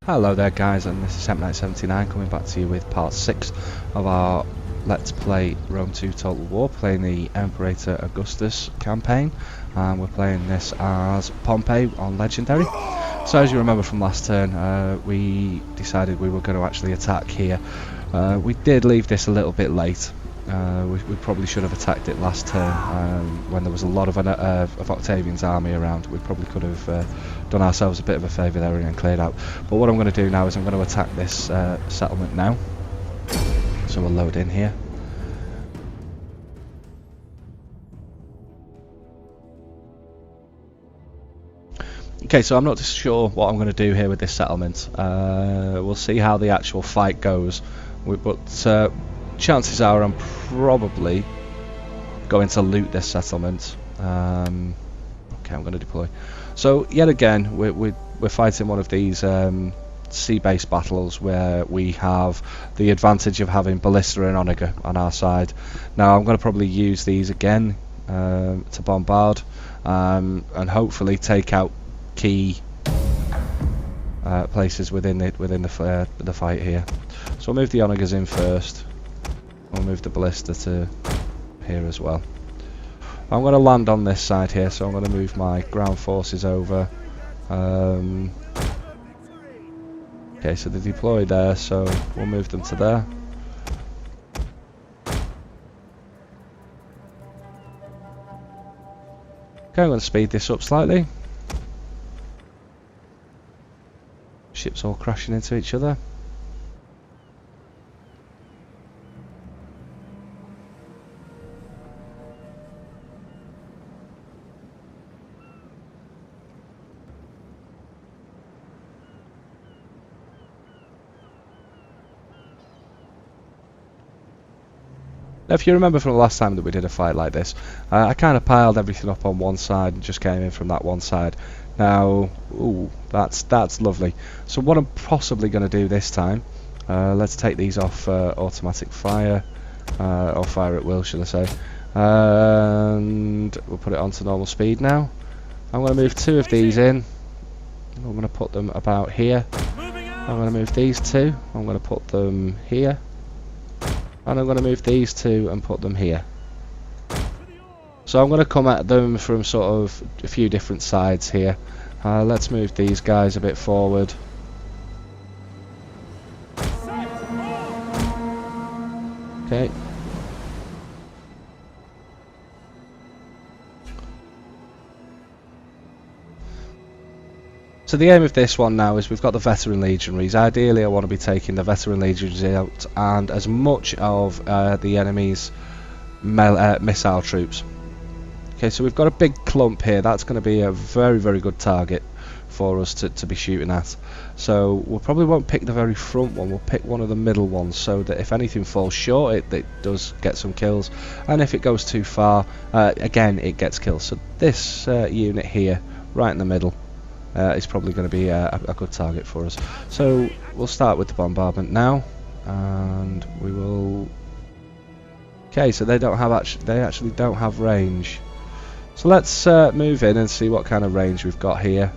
Hello there guys, and this is Imperator coming back to you with part 6 of our Let's Play Rome 2 Total War, playing the Imperator Augustus campaign, and we're playing this as Pompey on Legendary. So as you remember from last turn, we decided we were going to actually attack here. We did leave this a little bit late. We probably should have attacked it last turn when there was a lot of Octavian's army around. We probably could have done ourselves a bit of a favour there and cleared out. But what I'm going to do now is I'm going to attack this settlement now. So we'll load in here. Okay, so I'm not sure what I'm going to do here with this settlement. We'll see how the actual fight goes. But chances are I'm probably going to loot this settlement. Okay, I'm going to deploy. So yet again, we're fighting one of these sea-based battles where we have the advantage of having Ballista and Onager on our side. Now I'm going to probably use these again to bombard and hopefully take out key places within the fight here. So we'll move the Onagers in first. We'll move the Ballista to here as well. I'm going to land on this side here, so I'm going to move my ground forces over. Okay, so they're deployed there, so we'll move them to there. Okay, I'm going to speed this up slightly. Ships all crashing into each other. Now, if you remember from the last time that we did a fight like this, I kind of piled everything up on one side and just came in from that one side. Now, ooh, that's lovely. So what I'm possibly going to do this time, let's take these off automatic fire, or fire at will, should I say, and we'll put it onto normal speed now. I'm going to move two of these in. I'm going to put them about here. I'm going to move these two. I'm going to put them here. And I'm going to move these two and put them here. So I'm going to come at them from sort of a few different sides here. Let's move these guys a bit forward. Okay. So the aim of this one now is we've got the veteran legionaries. Ideally I want to be taking the veteran legionaries out and as much of the enemy's missile troops. Okay, so we've got a big clump here. That's going to be a very, very good target for us to be shooting at. So we probably won't pick the very front one, we'll pick one of the middle ones so that if anything falls short it does get some kills, and if it goes too far, again it gets kills. So this unit here, right in the middle, is probably going to be a good target for us. So we'll start with the bombardment now, and we will. Okay, so they actually don't have range. So let's move in and see what kind of range we've got here.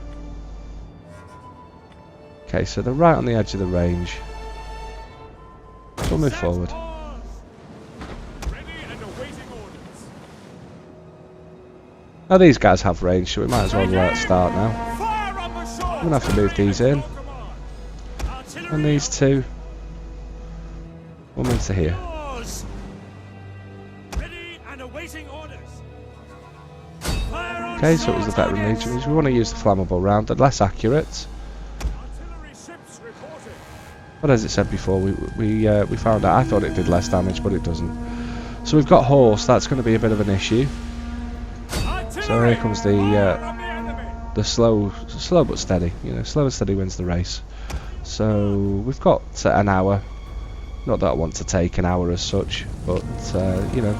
Okay, so they're right on the edge of the range. So we'll move forward. Now these guys have range, so we might as well start now. I'm going to have to move these in. And these two. We'll move to here. Okay, so it was the veteran legionaries. We want to use the flammable round. They're less accurate. But as it said before, we found out. I thought it did less damage, but it doesn't. So we've got horse. That's going to be a bit of an issue. So here comes the slow but steady. You know, slow and steady wins the race. So we've got an hour. Not that I want to take an hour as such, but you know,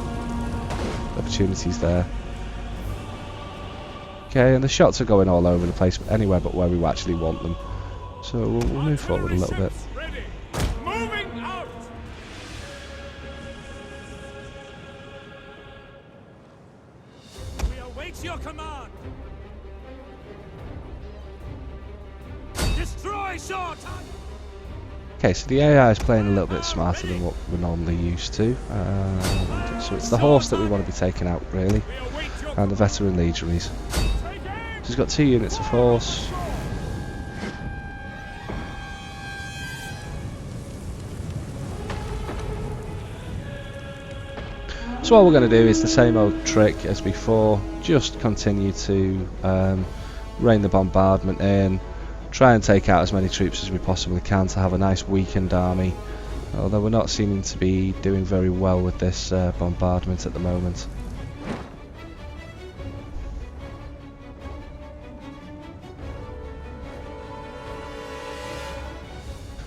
the opportunity's there. Okay, and the shots are going all over the place, anywhere but where we actually want them. So we'll move forward a little bit. We await your command. Okay, so the AI is playing a little bit smarter than what we're normally used to. So it's the horse that we want to be taking out, really, and the veteran legionaries. So he's got 2 units of horse. So what we're going to do is the same old trick as before, just continue to rein the bombardment in, try and take out as many troops as we possibly can to have a nice weakened army, although we're not seeming to be doing very well with this bombardment at the moment.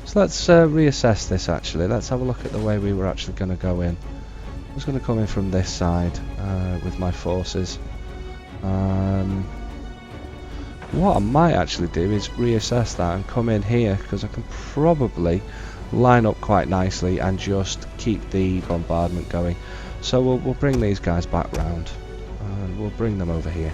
So let's reassess this actually. Let's have a look at the way we were actually going to go in. I was going to come in from this side with my forces. What I might actually do is reassess that and come in here, because I can probably line up quite nicely and just keep the bombardment going. So we'll bring these guys back round and we'll bring them over here.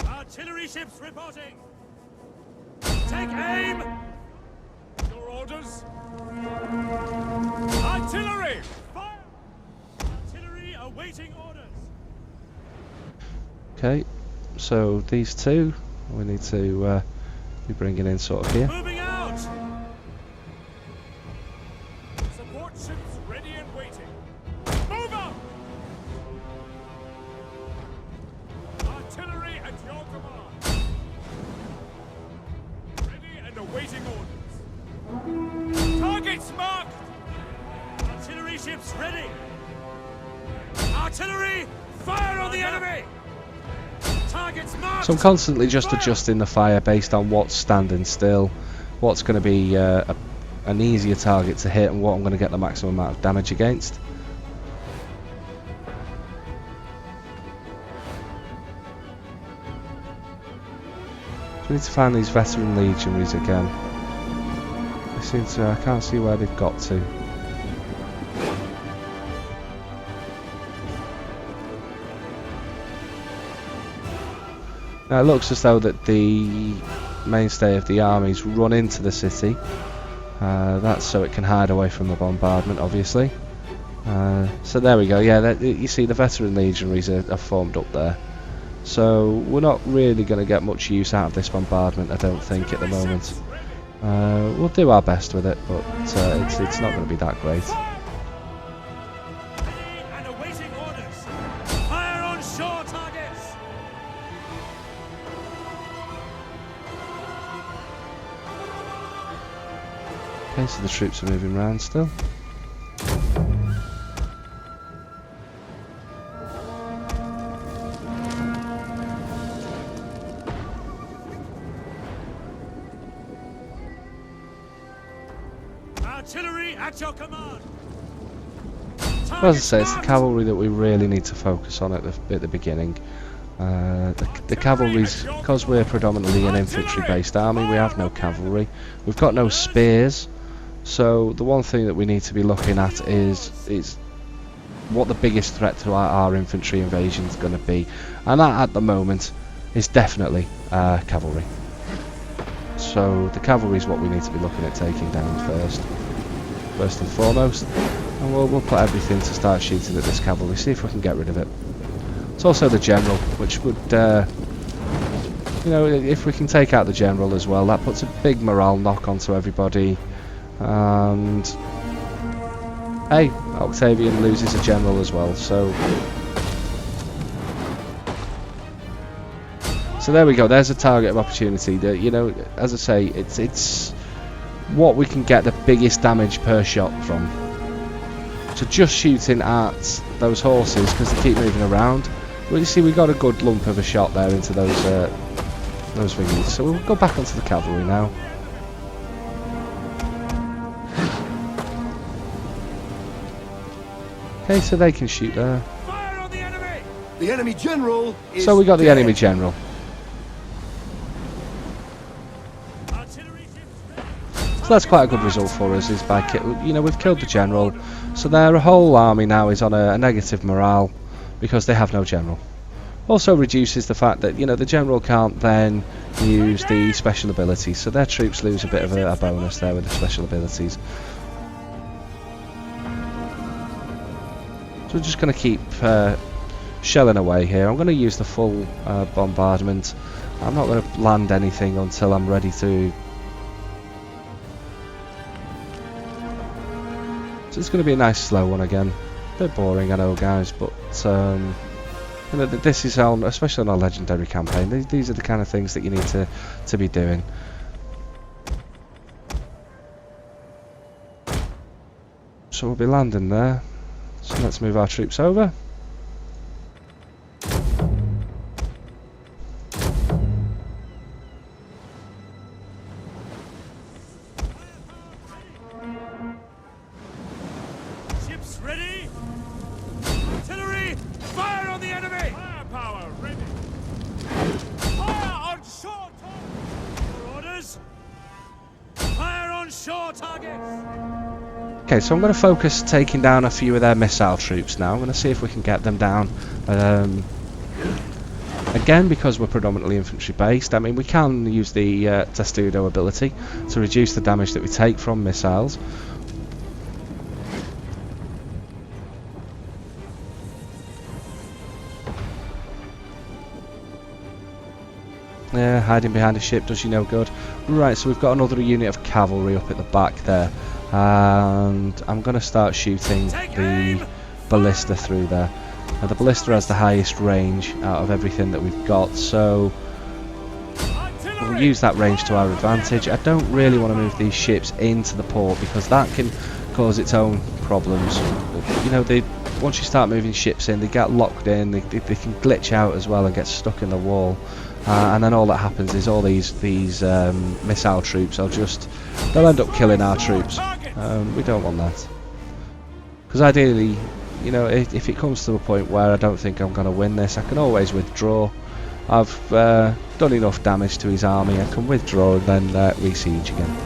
Artillery ships reporting. Take aim! Your orders? Artillery! Fire! Artillery awaiting orders. Okay, so these two we need to be bringing in sort of here. Moving out! Support ships ready and waiting. Move up! Artillery at your command. Awaiting orders. Targets marked! Artillery ships ready! Artillery! Fire on the enemy! Targets marked! So I'm constantly just adjusting the fire based on what's standing still, what's going to be an easier target to hit, and what I'm going to get the maximum amount of damage against. So we need to find these veteran legionaries again. They seem to, I can't see where they've got to. Now it looks as though that the mainstay of the army's run into the city. That's so it can hide away from the bombardment, obviously. So there we go, yeah, you see the veteran legionaries are formed up there. So we're not really going to get much use out of this bombardment, I don't think, at the moment. We'll do our best with it, but it's not going to be that great. And awaiting orders. Fire on shore targets. Okay, so the troops are moving around still. Artillery at your command. Well, as I say, it's the cavalry that we really need to focus on at the beginning. The cavalry's, because we're predominantly an infantry-based army, we have no cavalry. We've got no spears, so the one thing that we need to be looking at is what the biggest threat to our infantry invasion is going to be, and that at the moment is definitely cavalry. So the cavalry is what we need to be looking at taking down first and foremost, and we'll put everything to start shooting at this cavalry, see if we can get rid of it. It's also the general, which would, you know, if we can take out the general as well, that puts a big morale knock onto everybody. And hey, Octavian loses a general as well, so there we go. There's a target of opportunity. That, you know, as I say, it's what we can get the biggest damage per shot from. So just shooting at those horses because they keep moving around. Well, you see, we got a good lump of a shot there into those wings. So we'll go back onto the cavalry now. Okay, so they can shoot there. Fire on the enemy! The enemy general is So we got the dead. enemy general. So that's quite a good result for us. Is by we've killed the general, so their whole army now is on a negative morale. because they have no general. Also reduces the fact that, you know, the general can't then use the special abilities, so their troops lose a bit of a bonus there with the special abilities. So we're just going to keep shelling away here. I'm going to use the full bombardment. I'm not going to land anything until I'm ready to. So it's going to be a nice slow one again. A bit boring, I know, guys, but you know, this is on, especially on a legendary campaign. These are the kind of things that you need to be doing. So we'll be landing there. So let's move our troops over. Ships ready. Artillery, fire on the enemy. Firepower ready. Fire on shore targets. For orders. Fire on shore targets. Okay, so I'm going to focus taking down a few of their missile troops now. I'm going to see if we can get them down. Again, because we're predominantly infantry based, I mean, we can use the Testudo ability to reduce the damage that we take from missiles. Yeah, hiding behind a ship does you no good. Right, so we've got another unit of cavalry up at the back there. And I'm going to start shooting the ballista through there. Now the ballista has the highest range out of everything that we've got, so we'll use that range to our advantage. I don't really want to move these ships into the port because that can cause its own problems. You know, once you start moving ships in, they get locked in, they can glitch out as well and get stuck in the wall. And then all that happens is all these missile troops are they'll end up killing our troops. We don't want that. Because ideally, you know, if it comes to a point where I don't think I'm going to win this, I can always withdraw. I've done enough damage to his army, I can withdraw and then re-siege again.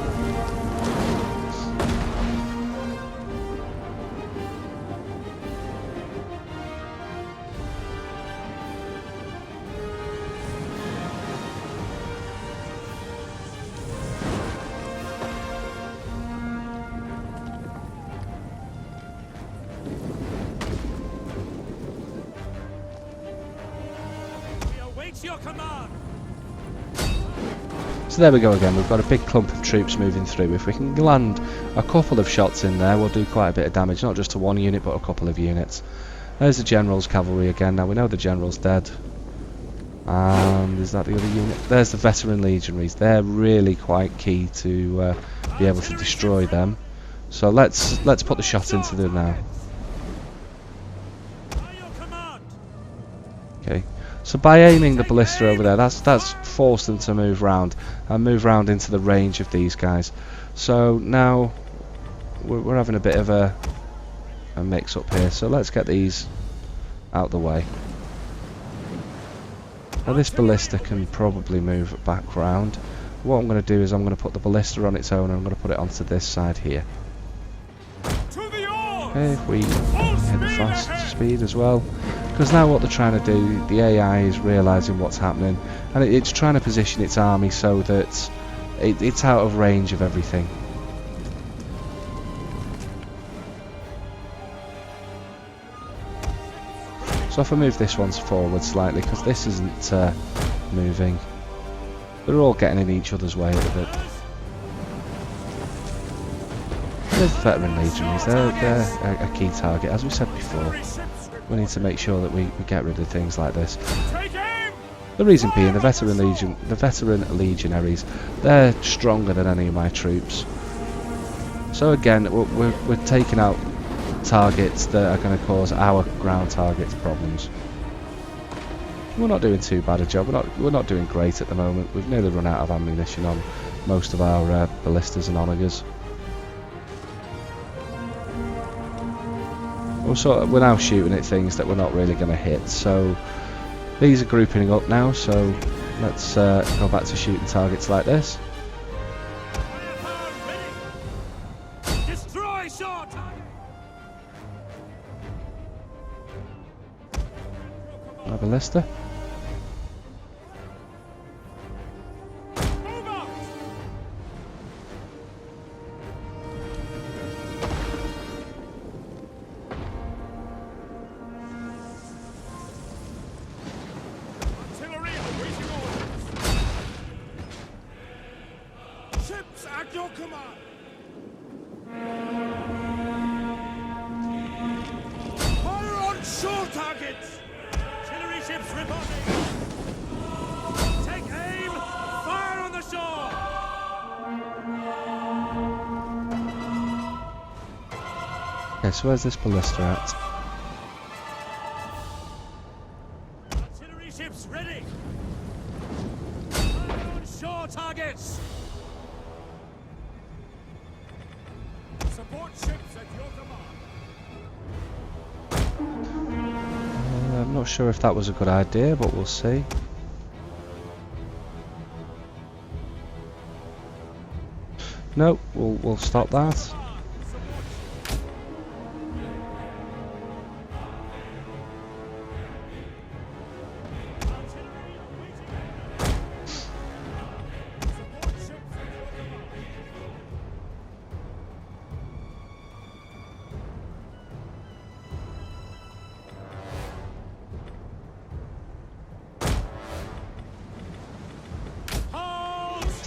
Your command. So there we go again, we've got a big clump of troops moving through. If we can land a couple of shots in there, we'll do quite a bit of damage, not just to one unit but a couple of units. There's the general's cavalry again. Now we know the general's dead. And is that the other unit? There's the veteran legionaries. They're really quite key to be able to destroy them. So let's put the shot into them now. Okay. So by aiming the ballista over there, that's forced them to move round and move round into the range of these guys. So now we're having a bit of a mix up here. So let's get these out the way. Now this ballista can probably move back round. What I'm going to do is I'm going to put the ballista on its own and I'm going to put it onto this side here. Okay, if we hit the fast speed as well. Because now what they're trying to do, the AI is realising what's happening and it's trying to position its army so that it's out of range of everything. So if I move this one forward slightly, because this isn't moving, they're all getting in each other's way a little bit. There's the veteran legionaries, they're a key target, as we said before. We need to make sure that we get rid of things like this. The reason being, the veteran legionaries, they're stronger than any of my troops. So again, we're taking out targets that are going to cause our ground targets problems. We're not doing too bad a job. We're not doing great at the moment. We've nearly run out of ammunition on most of our ballistas and onagers. We're now shooting at things that we're not really going to hit, so these are grouping up now, so let's go back to shooting targets like this. My ballista. Move out! Artillery awaiting orders. Ships at your command. Fire on shore targets. Artillery ships reporting. Take aim. Fire on the shore. Okay, so where's this ballista at? Artillery ships ready. Fire on shore targets. Support ships at your command. I'm not sure if that was a good idea, but we'll see. No, we'll stop that.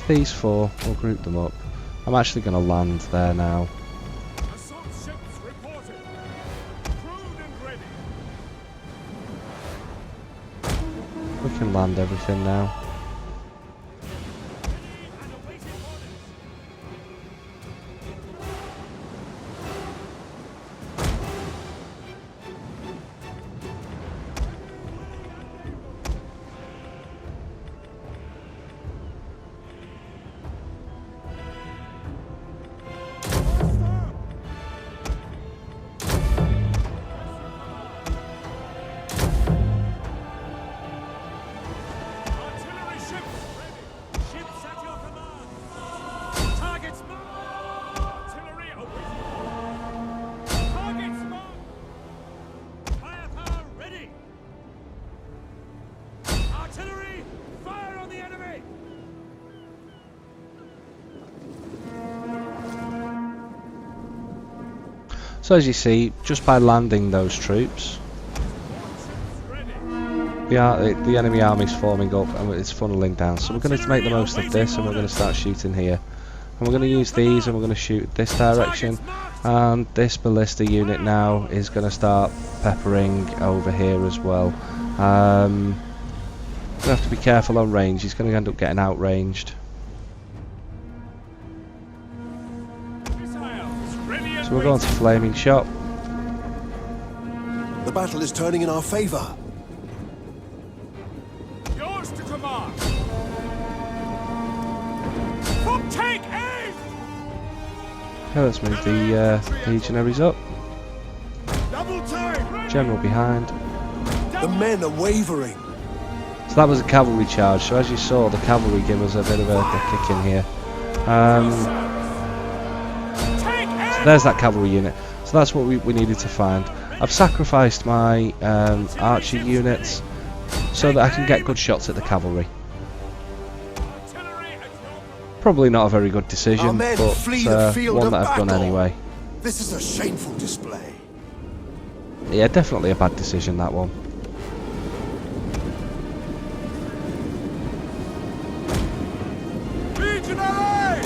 These four, we'll group them up. I'm actually going to land there now. Assault ships reported. Crewed and ready. We can land everything now. Ready and awaiting orders. Artillery ships ready. Ships at your command. Targets marked. Artillery awaiting. Targets marked. Firepower ready. Artillery, fire on the enemy. So as you see, just by landing those troops, Ready. the enemy army's forming up and it's funneling down. So we're going to make the most of this, and we're going to start shooting here. And we're going to use these, and we're going to shoot this direction. And this ballista unit now is going to start peppering over here as well. Gonna have to be careful on range. He's going to end up getting outranged. Missiles ready and So we're going to flaming shot. The battle is turning in our favor. yours to command. Take aim. Okay, let's move the legionaries up. Double time. General behind. The men are wavering. So that was a cavalry charge. So as you saw, the cavalry gave us a bit of a kick in here. Take aim. So there's that cavalry unit. So that's what we needed to find. I've sacrificed my archer units so that I can get good shots at the cavalry. Artillery at your Probably not a very good Our decision, men but flee the field one of that I've done battle. anyway. This is a shameful display. Yeah, definitely a bad decision, that one. legionaries.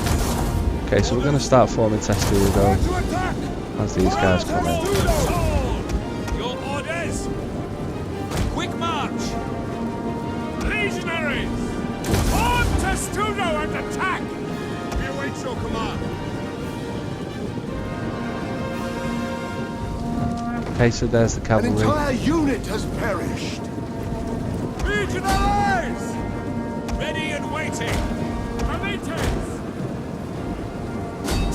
Okay, so we're going to start forming Testudo To attack. as these guys come in. Your orders. Quick march. Legionaries. On Testudo and attack. We await your command. Okay, so there's the An cavalry. entire unit has perished. Legionaries. Ready and waiting. Commanders.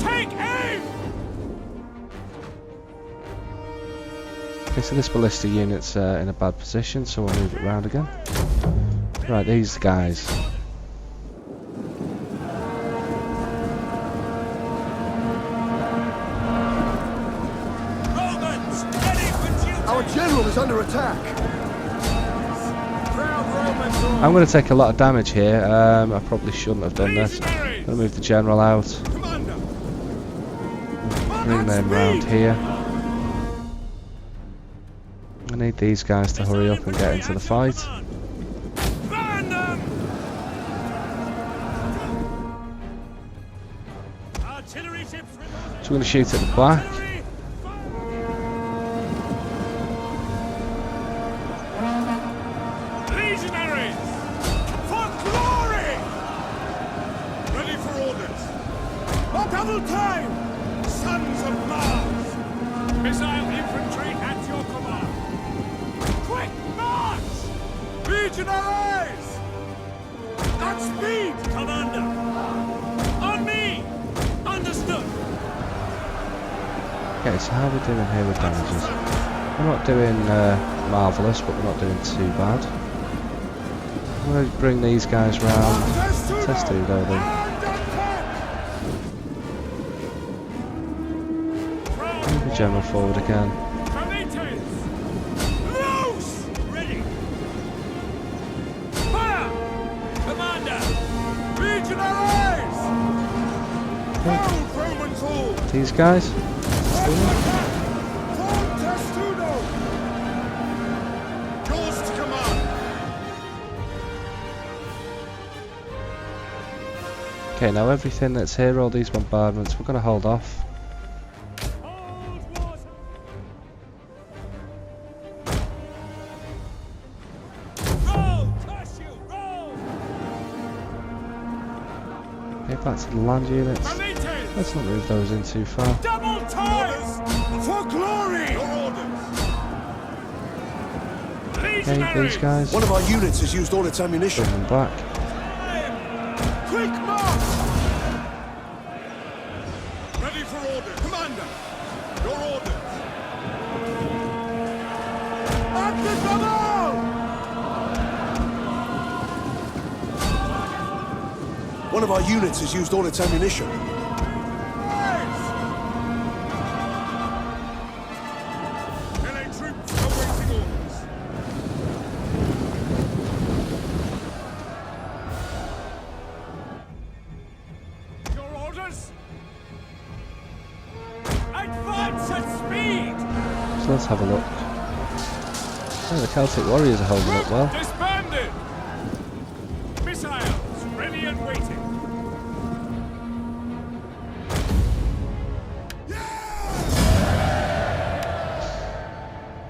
Take aim. Okay, so this ballista unit's in a bad position, so we'll move it round again. Right, these guys. Romans, ready for duty. Our general is under attack. I'm going to take a lot of damage here. I probably shouldn't have done this. I'm going to move the general out. Bring them round here. I need these guys to hurry up and get into the fight. So we're going to shoot at the back. Double time! Sons of Mars! Missile infantry at your command! Quick march! Legionaries! At speed, Commander! On me! Understood! Okay, so how are we doing here with damages? We're not doing marvellous, but we're not doing too bad. I'm going to bring these guys round. Testudo then. General forward again. Loose! Ready! Fire! Commander! Legionaries! Hold Roman call! These guys. Testudo! Yours to command! Okay, now everything that's here, all these bombardments, we're going to hold off. Back to the land units. Let's not move those in too far. Double time! For glory! Okay, these guys. One of our units has used all its ammunition. Bring them back. Quick march! Ready for orders. Commander! Your orders! At the double! One of our units has used all its ammunition. LA troops awaiting orders. Your orders? Advance at speed! So let's have a look. Oh, the Celtic warriors are holding up well. Disbanded! Missiles ready and waiting.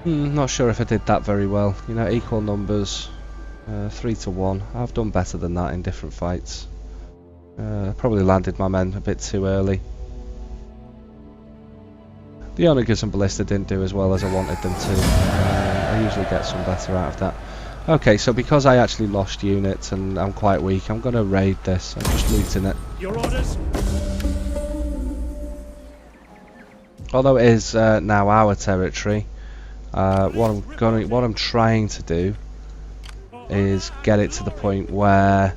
Not sure if I did that very well. You know, equal numbers, 3 to 1. I've done better than that in different fights. Probably landed my men a bit too early. The Onagers and Ballista didn't do as well as I wanted them to. I usually get some better out of that. Okay, so because I actually lost units and I'm quite weak, I'm going to raid this. I'm just looting it. Your orders? Although it is now our territory, what I'm trying to do is get it to the point where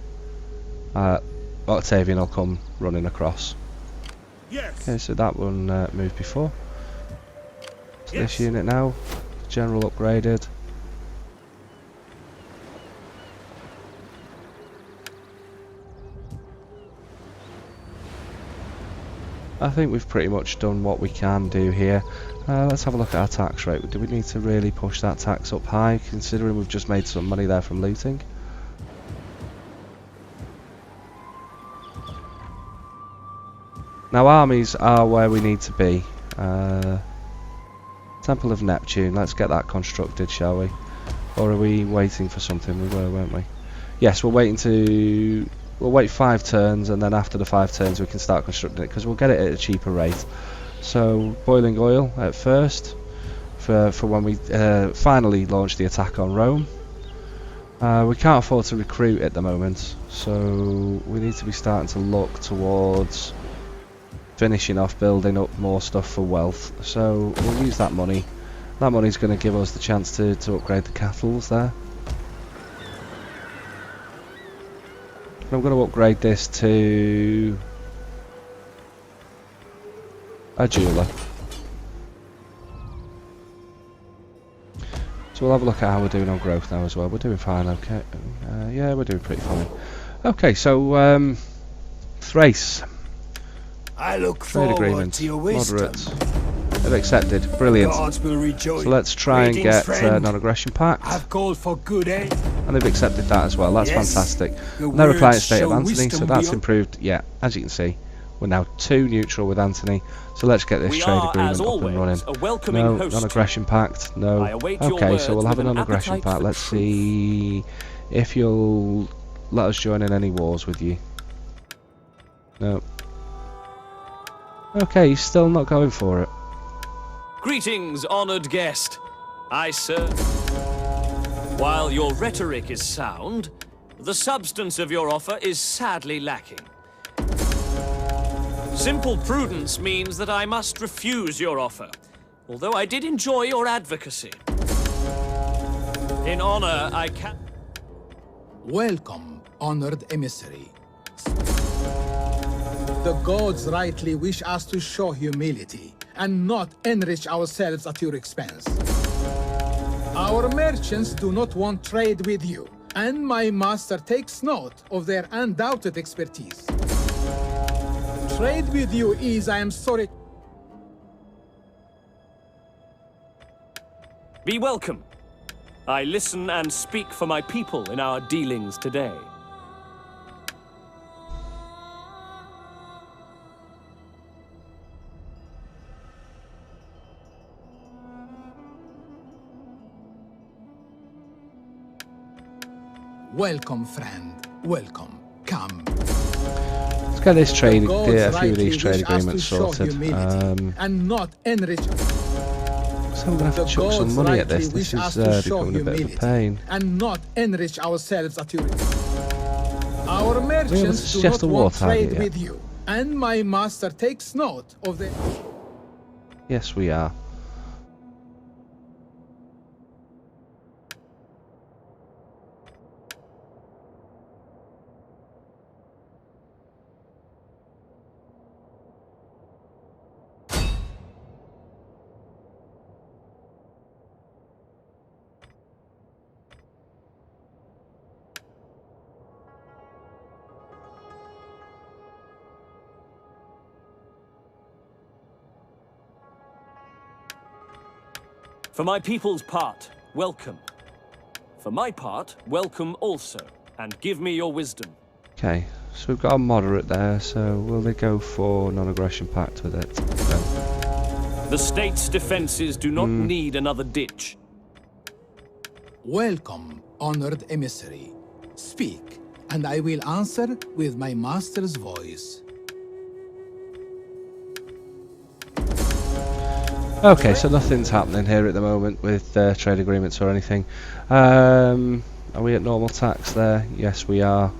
Octavian will come running across. Yes. Okay, so that one moved before. So this unit now, general upgraded. I think we've pretty much done what we can do here. Let's have a look at our tax rate. Do we need to really push that tax up high, considering we've just made some money there from looting? Now armies are where we need to be. Temple of Neptune, let's get that constructed, shall we? Or are we waiting for something? We were, weren't we? Yes, we're waiting to... We'll wait 5 turns, and then after the 5 turns we can start constructing it, because we'll get it at a cheaper rate. So, boiling oil at first, for when we finally launch the attack on Rome. We can't afford to recruit at the moment, so we need to be starting to look towards finishing off building up more stuff for wealth. So we'll use that money. That money's going to give us the chance to upgrade the castles there. I'm going to upgrade this to a jeweler. So we'll have a look at how we're doing on growth now as well. We're doing fine, okay. Yeah, we're doing pretty fine. Okay, so Thrace. I look Trade forward agreement. to your wisdom. Moderates. They've accepted. Brilliant. Gods will rejoice. So let's try and Greetings, get friend. non-aggression pact. I've called for good aid. And they've accepted that as well. That's Yes, fantastic. your No reply in words state of show Anthony, so wisdom that's beyond- improved. Yeah, as you can see, we're now 2 neutral with Anthony. So let's get this We trade are, agreement as up and always, running. a welcoming No, host. non-aggression pact. No. I await your Okay, so words we'll have a with an non-aggression appetite pact. for Let's truth. see if you'll let us join in any wars with you. No. Okay, he's still not going for it. Greetings, honoured guest. I serve. While your rhetoric is sound, the substance of your offer is sadly lacking. Simple prudence means that I must refuse your offer, although I did enjoy your advocacy. In honor, I can... Welcome, honored emissary. The gods rightly wish us to show humility and not enrich ourselves at your expense. Our merchants do not want trade with you, and my master takes note of their undoubted expertise. Trade with you is, I am sorry... Be welcome. I listen and speak for my people in our dealings today. Welcome, friend. Welcome. Come. Let's get this trade, The gods a few of rightly these trade wish us to agreements show sorted. humility and not enrich... So I'm going to have to The chuck some gods money at rightly this. wish This us is to show becoming a bit of a humility pain. and not enrich ourselves at your... Our able to merchants do suggest not a war want target trade yet? with you, and my master takes note of the... Yes, we are. For my people's part, welcome. For my part, welcome also, and give me your wisdom. Okay, so we've got a moderate there, so will they go for non-aggression pact with it? No. The state's defenses do not need another ditch. Welcome, honored emissary. Speak, and I will answer with my master's voice. Okay, so nothing's happening here at the moment with trade agreements or anything. Are we at normal tax there? Yes, we are.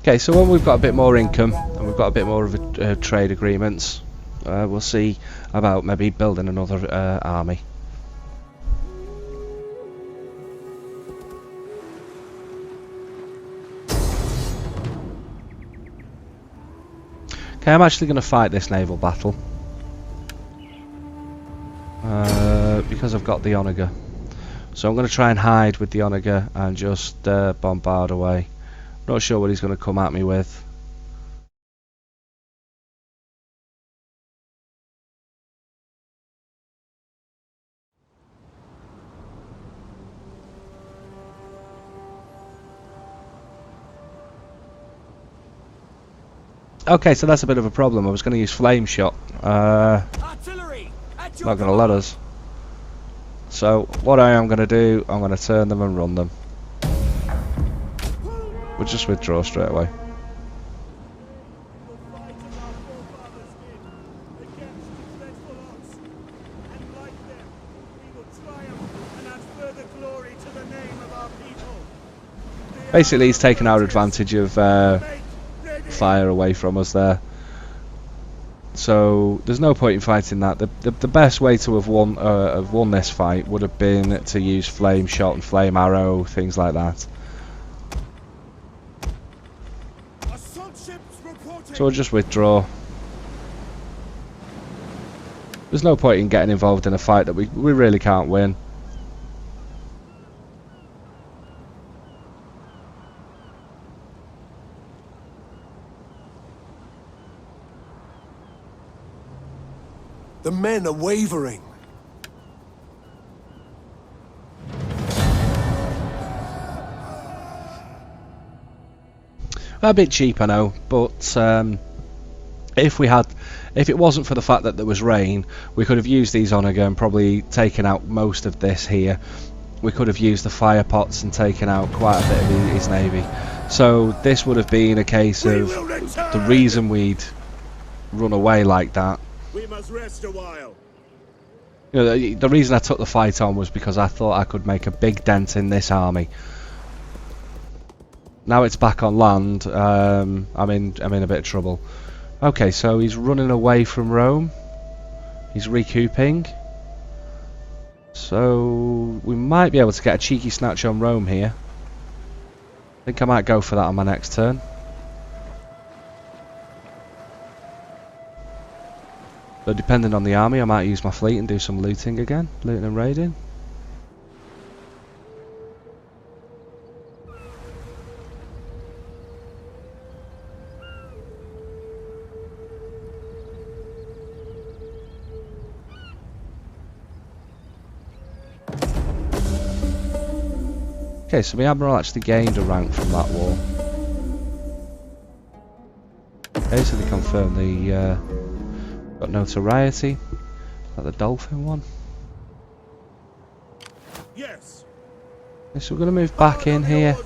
Okay, so when we've got a bit more income and we've got a bit more of a trade agreements, we'll see about maybe building another army. Okay, I'm actually going to fight this naval battle because I've got the Onager. So I'm going to try and hide with the Onager and just bombard away. Not sure what he's going to come at me with. Okay, so that's a bit of a problem. I was going to use flame shot. Artillery! At your Not going to let us. So what I am going to do, I'm going to turn them and run them. We'll just withdraw straight away. Basically, he's taken our advantage of fire away from us there. So there's no point in fighting that. The best way to have won this fight would have been to use flame shot and flame arrow, things like that. So we'll just withdraw. There's no point in getting involved in a fight that we really can't win. The men are wavering. A bit cheap, I know, but if it wasn't for the fact that there was rain, we could have used these Onager and probably taken out most of this here. We could have used the fire pots and taken out quite a bit of his navy. So this would have been a case of the reason we'd run away like that. We must rest a while. You know, the reason I took the fight on was because I thought I could make a big dent in this army. Now it's back on land. I'm in a bit of trouble. Okay, so he's running away from Rome. He's recouping. So we might be able to get a cheeky snatch on Rome here. I think I might go for that on my next turn. But depending on the army, I might use my fleet and do some looting again. Looting and raiding. Okay, so my admiral actually gained a rank from that war. Okay, so they confirm the got notoriety. Is that the dolphin one? Yes. Okay, so we're going to move back in here.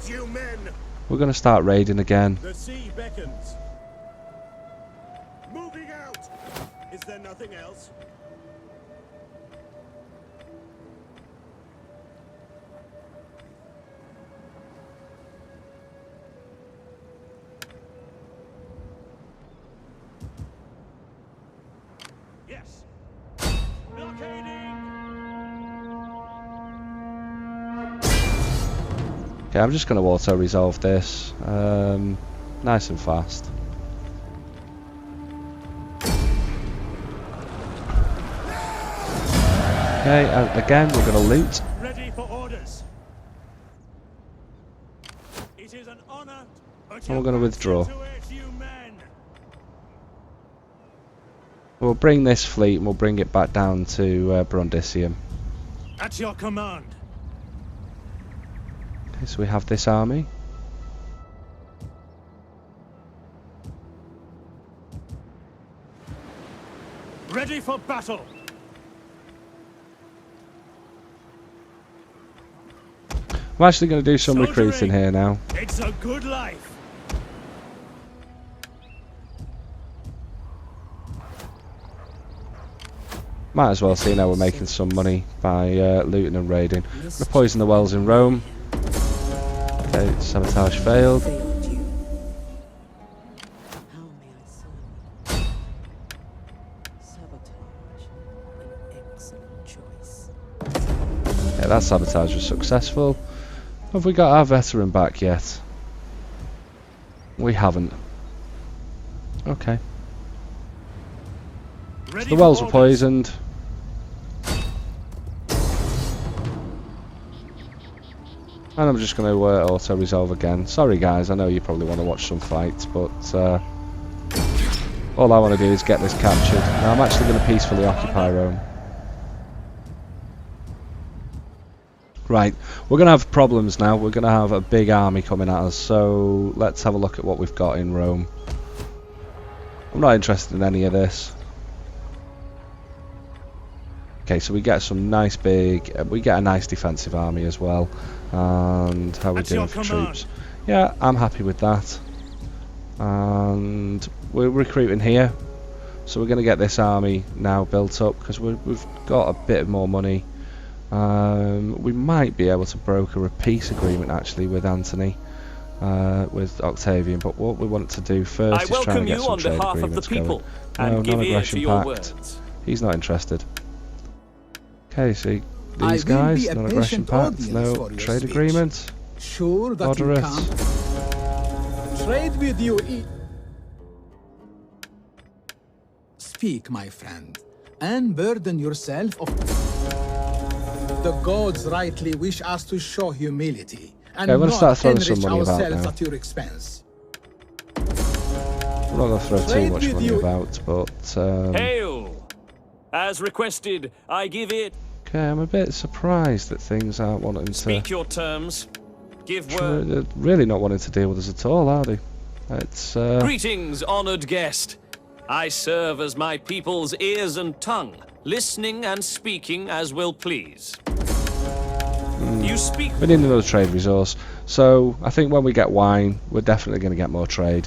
We're going to start raiding again. The sea beckons. Moving out. Is there nothing else? Yes. Blockading. Okay, I'm just going to auto-resolve this. Nice and fast. Okay, again, we're going to loot. Ready for orders. It is an honor. And we're going to withdraw. We'll bring this fleet and we'll bring it back down to Brundisium. At your command. Okay, so we have this army. Ready for battle. I'm actually going to do some recruiting here now. It's a good life. Might as well see now we're making some money by looting and raiding. I'm going to poison the wells in Rome. Okay, sabotage failed. Yeah, that sabotage was successful. Have we got our veteran back yet? We haven't. Okay. So the wells were poisoned. And I'm just going to auto-resolve again. Sorry guys, I know you probably want to watch some fights, but all I want to do is get this captured. Now I'm actually going to peacefully occupy Rome. Right, we're going to have problems now. We're going to have a big army coming at us, so let's have a look at what we've got in Rome. I'm not interested in any of this. Okay, so we get some nice big, we get a nice defensive army as well. And how are we doing for troops? Yeah, I'm happy with that. And we're recruiting here. So we're going to get this army now built up because we've got a bit more money. We might be able to broker a peace agreement actually with Antony, with Octavian. But what we want to do first is try and get some trade agreements going. No, non-aggression pact. He's not interested. Okay, see these guys, non-aggression pact, no trade agreement. Sure that Moderate. you can. Trade with you. speak, my friend, and burden yourself of... The gods rightly wish us to show humility, and I'm gonna start not throwing some enrich money about ourselves now. at your expense. I'm not going to throw too Trade much with money you. about, but... Hail! As requested, I give it. Okay, I'm a bit surprised that things aren't wanting to... Speak your terms. Give word. They're really not wanting to deal with us at all, are they? It's... Greetings, honored guest. I serve as my people's ears and tongue, listening and speaking as will please. You speak. We need another trade resource. So, I think when we get wine, we're definitely going to get more trade.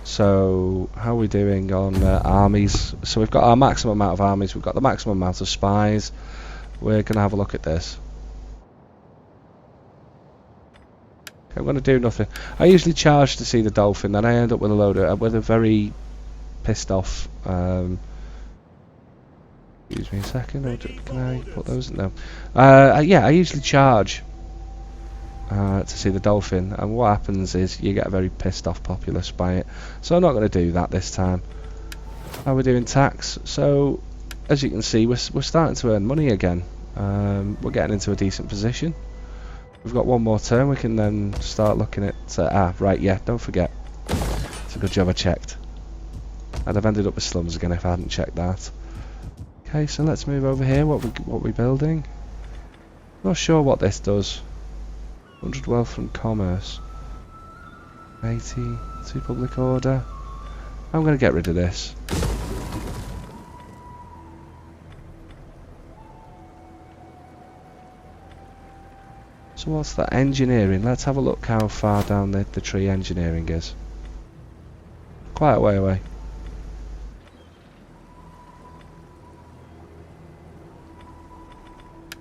So, how are we doing on armies? So we've got our maximum amount of armies, we've got the maximum amount of spies. We're going to have a look at this. Okay, I'm going to do nothing. I usually charge to see the dolphin, then I end up with a very pissed off... excuse me a second, can I put those in there? Yeah, I usually charge to see the dolphin, and what happens is you get a very pissed off populace by it, so I'm not going to do that this time. How are we doing tax? So as you can see, we're starting to earn money again. We're getting into a decent position. We've got one more turn, we can then start looking at right, yeah, don't forget, it's a good job I checked. I'd have ended up with slums again if I hadn't checked that. Okay, so let's move over here. What we building? Not sure what this does. 100 wealth from commerce. 80 to public order. I'm going to get rid of this. So what's that? Engineering. Let's have a look how far down the tree engineering is. Quite a way away.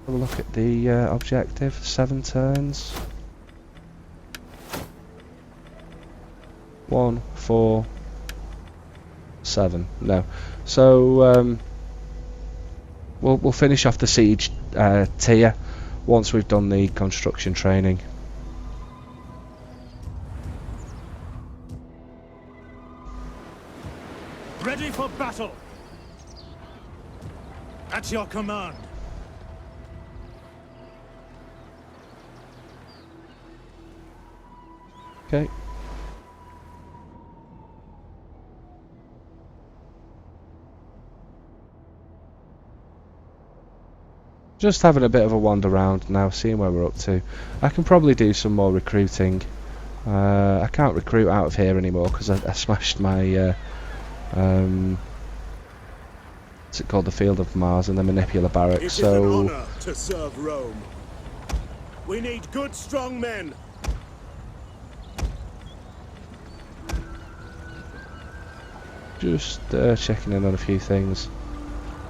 Have a look at the objective. 7 turns. 1, 4, 7. No. So we'll finish off the siege tier once we've done the construction training. Ready for battle. At your command. Okay. Just having a bit of a wander around now, seeing where we're up to. I can probably do some more recruiting. I can't recruit out of here anymore because I smashed my what's it called, the Field of Mars and the Manipula Barracks. It is So an honor to serve Rome. We need good, strong men. just checking in on a few things.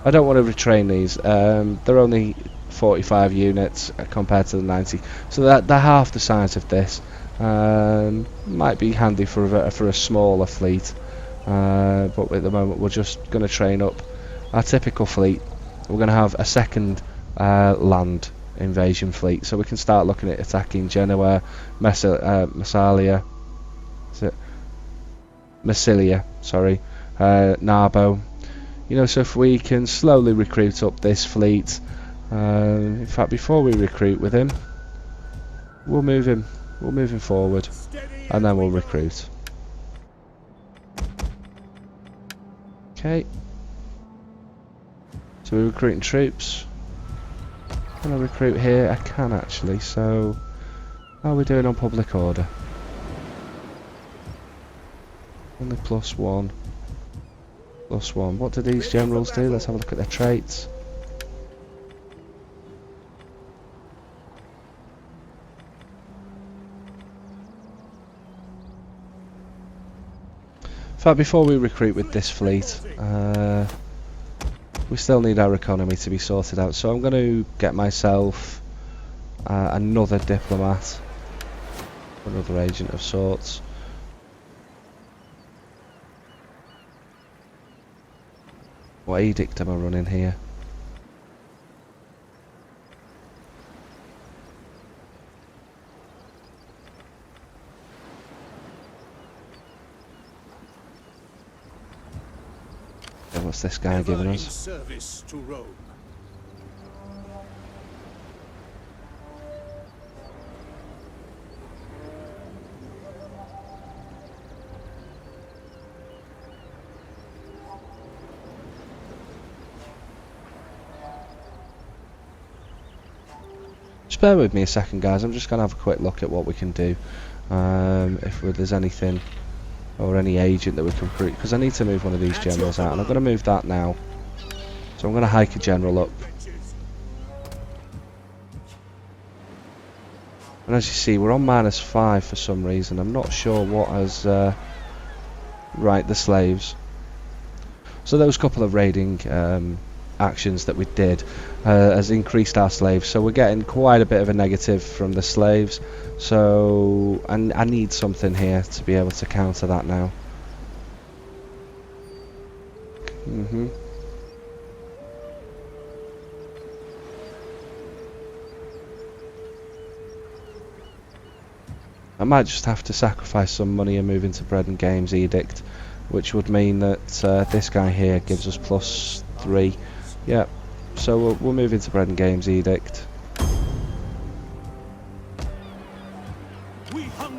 I don't want to retrain these. They're only 45 units compared to the 90, so they're half the size of this. Might be handy for a smaller fleet, but at the moment we're just going to train up our typical fleet. We're going to have a second land invasion fleet, so we can start looking at attacking Genoa, Massilia, sorry, Narbo. You know, so if we can slowly recruit up this fleet, in fact, before we recruit with him, we'll move him forward, and then we'll recruit. Okay. So we're recruiting troops. Can I recruit here? I can actually. So, how are we doing on public order? Only +1. +1. What do these generals do? Let's have a look at their traits. In fact, before we recruit with this fleet, we still need our economy to be sorted out. So I'm going to get myself another diplomat, another agent of sorts. What edict am I running here? What's this guy ever giving in us? service to Rome. Just bear with me a second, guys. I'm just going to have a quick look at what we can do. If there's anything or any agent that we can recruit, because I need to move one of these generals out, and I'm going to move that now. So I'm going to hike a general up. And as you see, we're on -5 for some reason. I'm not sure what has... right, the slaves. So those couple of raiding actions that we did has increased our slaves. So we're getting quite a bit of a negative from the slaves. So I need something here to be able to counter that now. I might just have to sacrifice some money and move into Bread and Games Edict, which would mean that this guy here gives us +3. Yeah, so we'll move into Bread and Games Edict.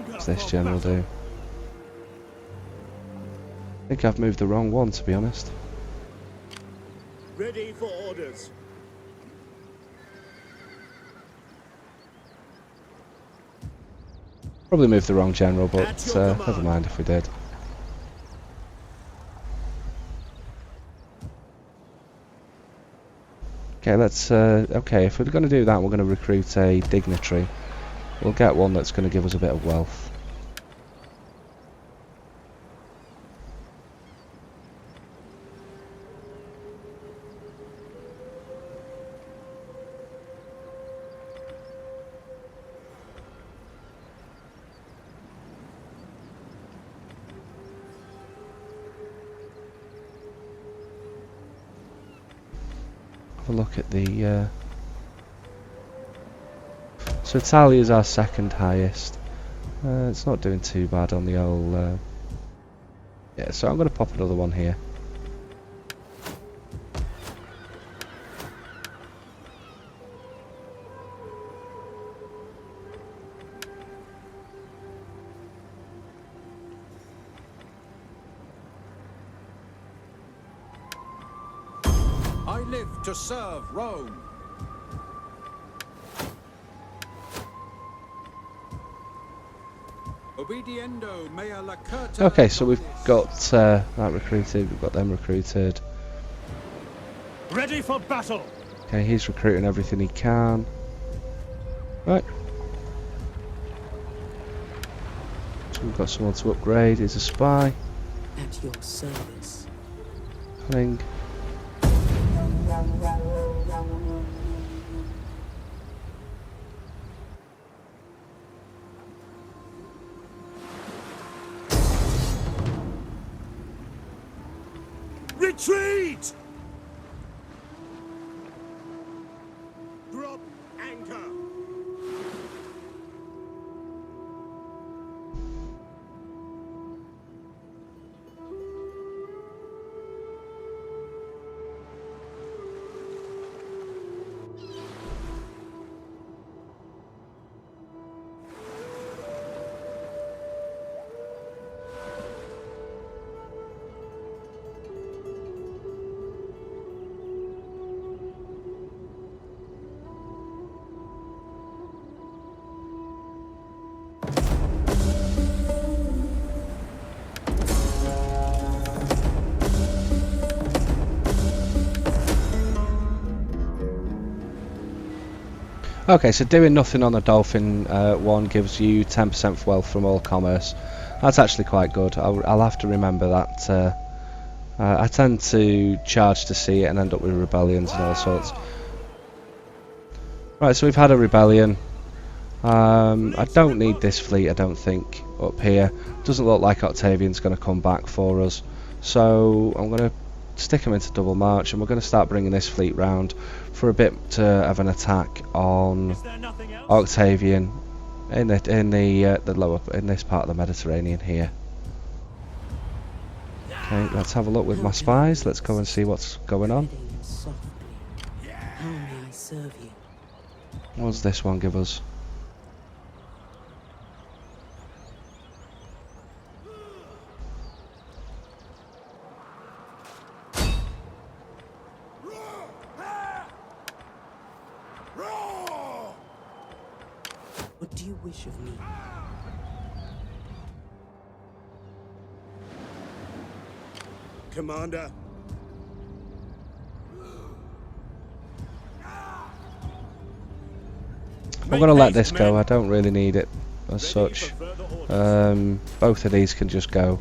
What's this general do? I think I've moved the wrong one, to be honest. Ready for orders. Probably moved the wrong general, but never mind if we did. Okay, let's. Okay, if we're going to do that, we're going to recruit a dignitary. We'll get one that's going to give us a bit of wealth. Have a look at the. So Italia is our second highest. It's not doing too bad on the old. Yeah, so I'm going to pop another one here. I live to serve Rome. Obediendo mea lacerta. Okay, so we've got that recruited, we've got them recruited. Ready for battle! Okay, he's recruiting everything he can. Right. So we've got someone to upgrade, he's a spy. At your service. Cling. Retreat! Drop anchor. Okay, so doing nothing on the Dolphin one gives you 10% wealth from all commerce. That's actually quite good. I'll have to remember that. I tend to charge to sea it and end up with rebellions and all sorts. Right, so we've had a rebellion. I don't need this fleet, I don't think, up here. Doesn't look like Octavian's going to come back for us. So I'm going to stick him into double march, and we're going to start bringing this fleet round for a bit to have an attack on Octavian in the lower, in this part of the Mediterranean here. Okay, let's have a look with my spies. Let's go and see what's going on. Treading softly. How may I serve you? What does this one give us? What do you wish of me? Commander. I'm going to let this go. I don't really need it as such. Both of these can just go.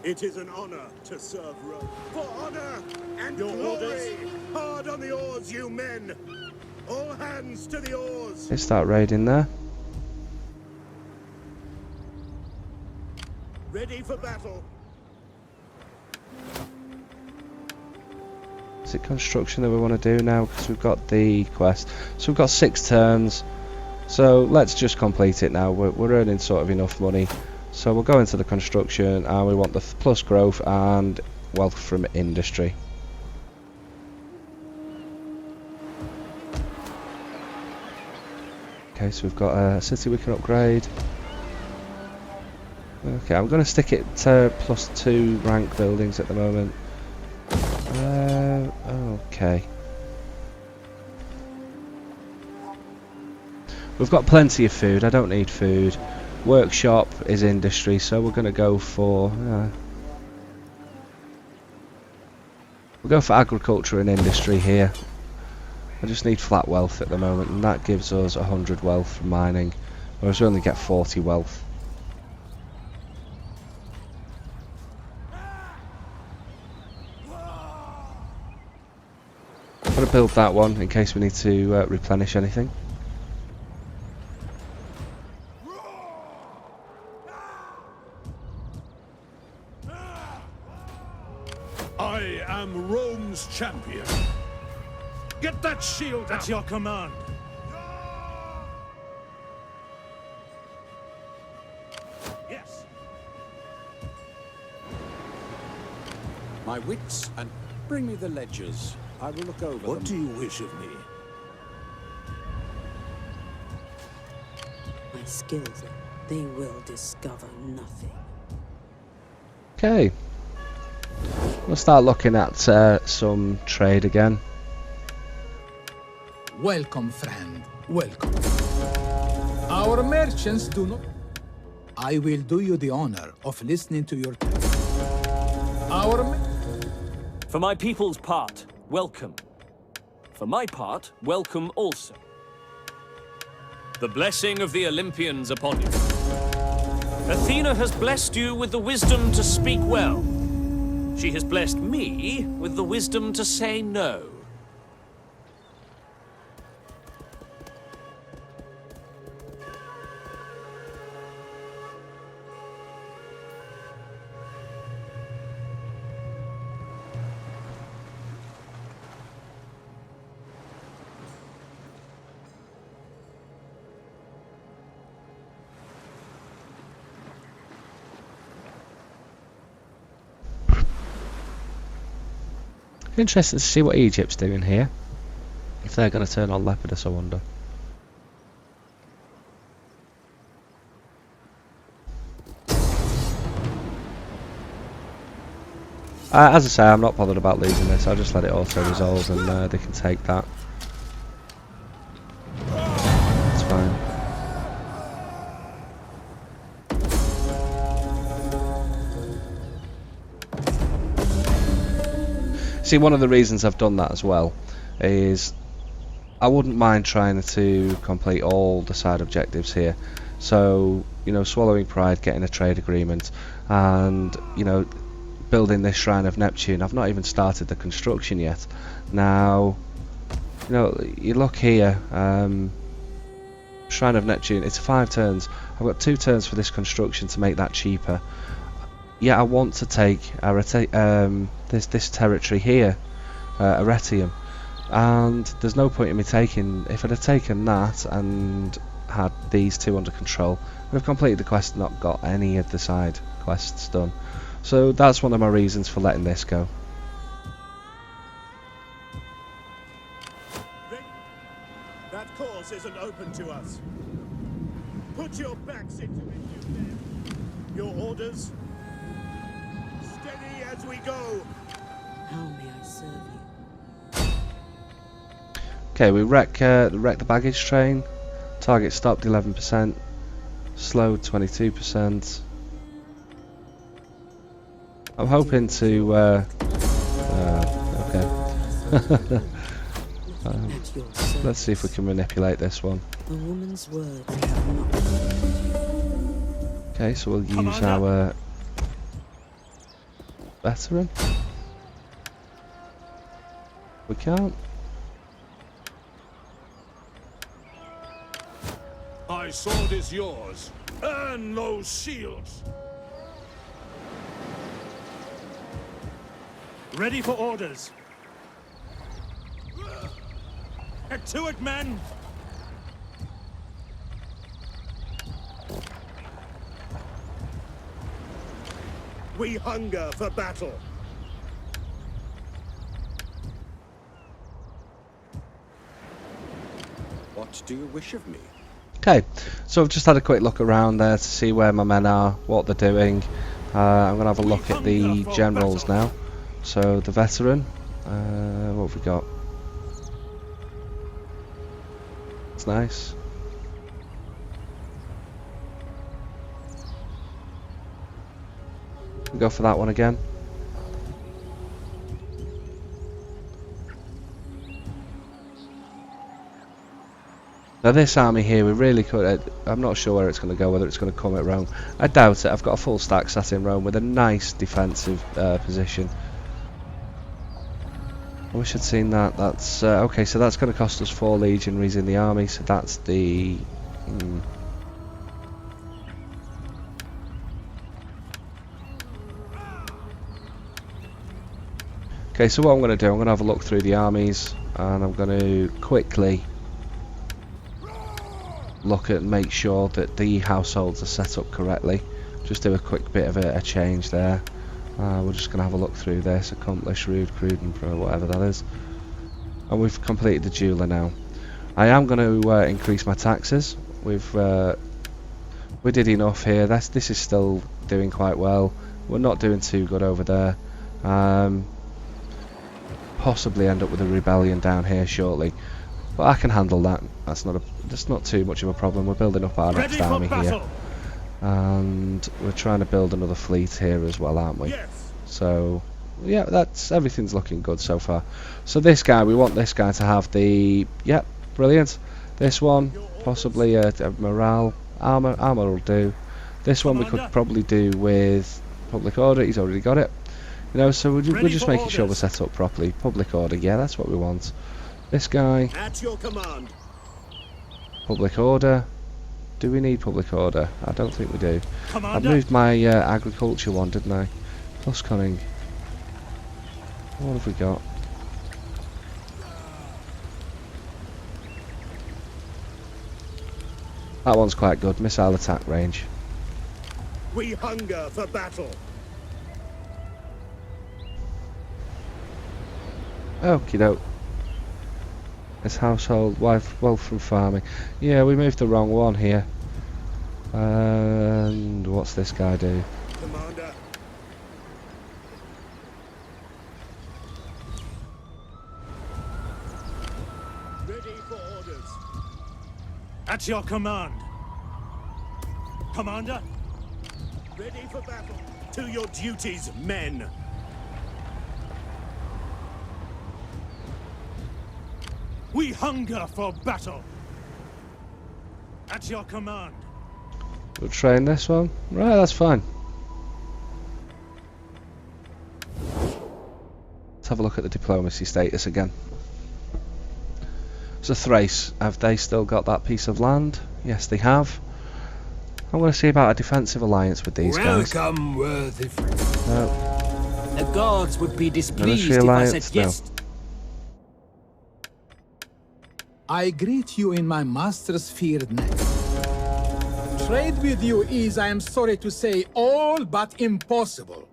It is an honor to serve Rome. For honor and your glory! Hard on the oars, you men! All hands to the oars! They start raiding there. Ready for battle! Is it construction that we want to do now? Because we've got the quest. So we've got 6 turns. So let's just complete it now. We're earning sort of enough money. So we'll go into the construction and we want the plus growth and wealth from industry. Okay, so we've got a city we can upgrade. Okay, I'm going to stick it to +2 rank buildings at the moment. Okay. We've got plenty of food. I don't need food. Workshop is industry, so we're going to go for we'll go for agriculture and industry here. I just need flat wealth at the moment, and that gives us 100 wealth from mining, whereas we only get 40 wealth. I'm going to build that one in case we need to replenish anything. I am Rome's champion. Get that shield at your command. Yes. My wits, and bring me the ledgers. I will look over them. What do you wish of me? My skills, they will discover nothing. Okay. We'll start looking at some trade again. Welcome, friend. Welcome. Our merchants do not... I will do you the honor of listening to your tale. For my people's part, welcome. For my part, welcome also. The blessing of the Olympians upon you. Athena has blessed you with the wisdom to speak well. She has blessed me with the wisdom to say no. Interesting to see what Egypt's doing here. If they're going to turn on Lepidus, I wonder. As I say, I'm not bothered about losing this. I'll just let it auto-resolve and they can take that. It's fine. See, one of the reasons I've done that as well is I wouldn't mind trying to complete all the side objectives here. So, you know, swallowing pride, getting a trade agreement, and, you know, building this Shrine of Neptune. I've not even started the construction yet. Now, you know, you look here, Shrine of Neptune, it's 5 turns. I've got 2 turns for this construction to make that cheaper. Yeah, I want to take this territory here, Arretium. and there's no point in me taking. If I'd have taken that and had these two under control, I'd have completed the quest, not got any of the side quests done. So that's one of my reasons for letting this go. That course isn't open to us. Put your backs into it, you men. Your orders? Steady as we go. How may I serve you? Okay, we wreck the baggage train. Target stopped 11%. Slowed 22%. I'm hoping to. Okay. At your service. Let's see if we can manipulate this one. A woman's words have not. Okay, so we'll use our veteran. We can't. My sword is yours. Earn those shields. Ready for orders. Get to it, men! We hunger for battle. What do you wish of me? Okay, so I've just had a quick look around there to see where my men are, what they're doing. I'm going to have a look at the generals now. So the veteran, what have we got? It's nice. We'll go for that one again. Now this army here, we really could, I'm not sure where it's going to go, whether it's going to come at Rome. I doubt it. I've got a full stack sat in Rome with a nice defensive position. I wish I'd seen that. That's okay, so that's going to cost us 4 legionaries in the army, so that's the... Okay, so what I'm going to do, I'm going to have a look through the armies, and I'm going to quickly look at and make sure that the households are set up correctly. Just do a quick bit of a change there. We're just going to have a look through this. Accomplish, rude, crude, and pro, whatever that is. And we've completed the jeweler now. I am going to increase my taxes. We did enough here. This is still doing quite well. We're not doing too good over there. Possibly end up with a rebellion down here shortly, but I can handle that. That's not too much of a problem. We're building up our next army here, and we're trying to build another fleet here as well, aren't we? Yes. So yeah, everything's looking good so far. So this guy, we want this guy to have the brilliant. This one possibly a morale armor will do. This one we could probably do with public order. He's already got it. You know, so we're just making sure we're set up properly. Public order, yeah, that's what we want. This guy, At your command. public order. Do we need public order? I don't think we do. Commander. I moved my agriculture one, didn't I? Plus cunning. What have we got? That one's quite good. Missile attack range. We hunger for battle. Okie doke. This household, wife, wealth from farming. Yeah, we moved the wrong one here. And what's this guy do? Commander. Ready for orders. At your command. Commander. Ready for battle. To your duties, men. We hunger for battle. At your command. We'll train this one. Right, that's fine. Let's have a look at the diplomacy status again. So Thrace, have they still got that piece of land? Yes, they have. I'm going to see about a defensive alliance with these guys. Welcome, worthy friend. No. The gods would be displeased Military if I alliance? said yes. I greet you in my master's feared name. Trade with you is, I am sorry to say, all but impossible.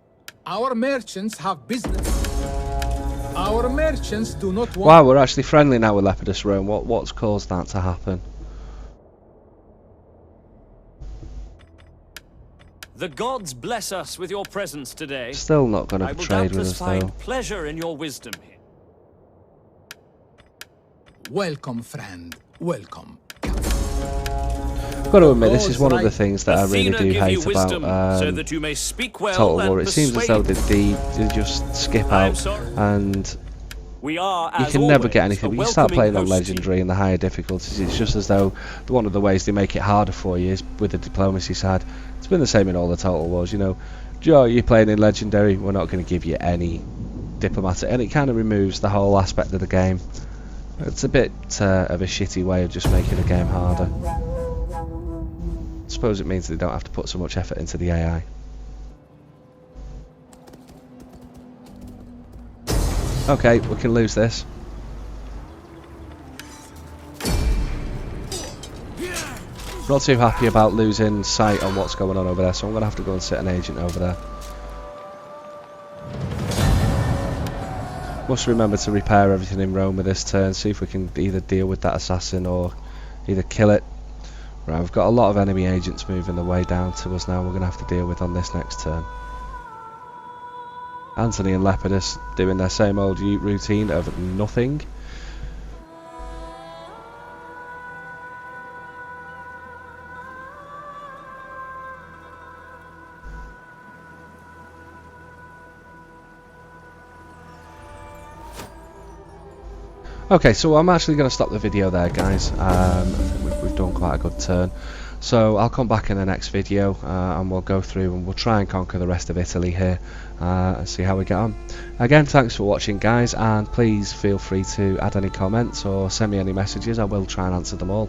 Our merchants have business. Our merchants do not want... Wow, we're actually friendly now with Lepidus Rome. What's caused that to happen? The gods bless us with your presence today. Still not going I to will trade with doubtless us find though. pleasure in your wisdom here. Welcome, friend. Welcome. I've got to admit, this is one of the things that I really Athena do give hate you wisdom, about so that you may speak well Total and War. It seems as though persuade. they just skip I am out, sorry. and We are, you as can never always, get anything. a When you start welcoming playing on host to you. Legendary and the higher difficulties, it's just as though one of the ways they make it harder for you is with the diplomacy side. It's been the same in all the Total Wars, you know. Joe, you're playing in Legendary, we're not going to give you any diplomatic, and it kind of removes the whole aspect of the game. It's a bit of a shitty way of just making the game harder. I suppose it means they don't have to put so much effort into the AI. Okay, we can lose this. Not too happy about losing sight on what's going on over there, so I'm going to have to go and sit an agent over there. Must remember to repair everything in Rome with this turn, see if we can either deal with that assassin or either kill it. Right, we've got a lot of enemy agents moving their way down to us now, we're going to have to deal with on this next turn. Anthony and Lepidus doing their same old routine of nothing. Okay, so I'm actually going to stop the video there, guys. I think we've done quite a good turn. So I'll come back in the next video and we'll go through and we'll try and conquer the rest of Italy here and see how we get on. Again, thanks for watching, guys, and please feel free to add any comments or send me any messages. I will try and answer them all.